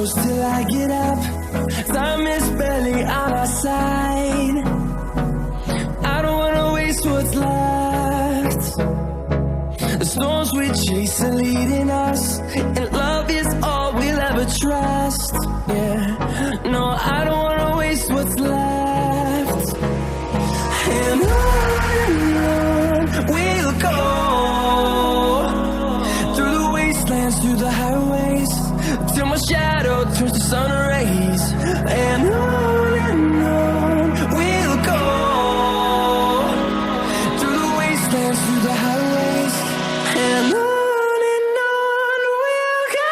close till I get up. Time is barely on our side. I don't wanna waste what's left. The storms we chase are leading us, and love is all we'll ever trust. Yeah, no, I don't wanna waste what's left. And on we'll go, through the wastelands, through the highways, till my shadow turns to sun rays. And on we'll go, through the wastelands, through the highways, and on we'll go.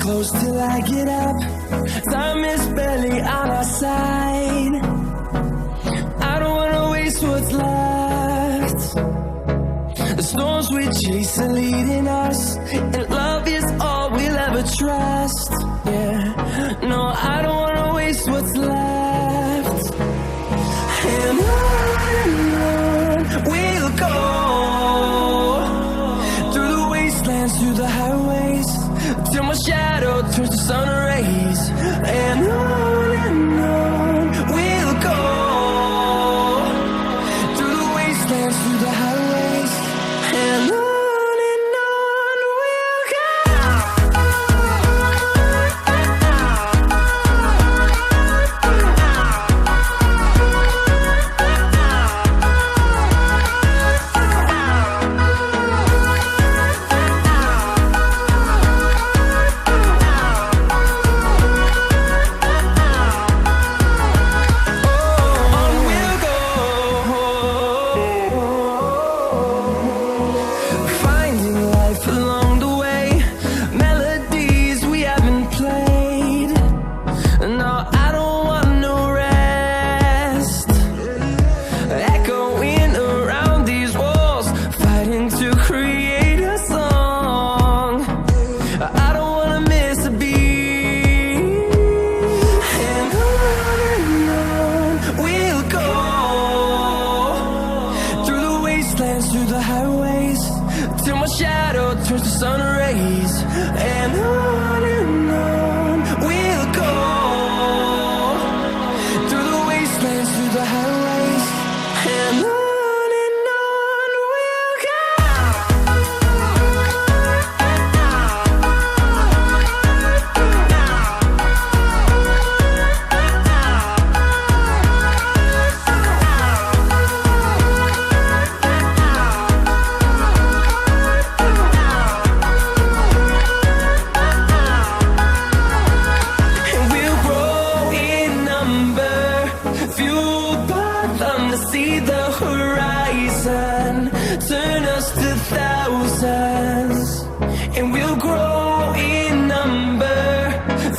Close till I get up. Time is barely on our side. I don't wanna waste what's left. The storms we chase are leading us, and love is all we'll ever trust. Yeah, no, I don't wanna waste what's left. And on we'll go, through the wastelands, through the highways, till my shadow turns to sun rays. And on we'll go, through the wastelands, through the highways, and on we'll go.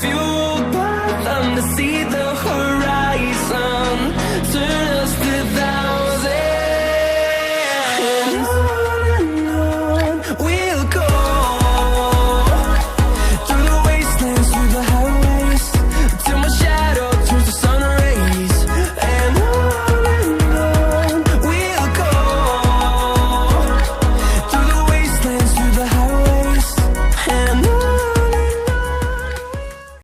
few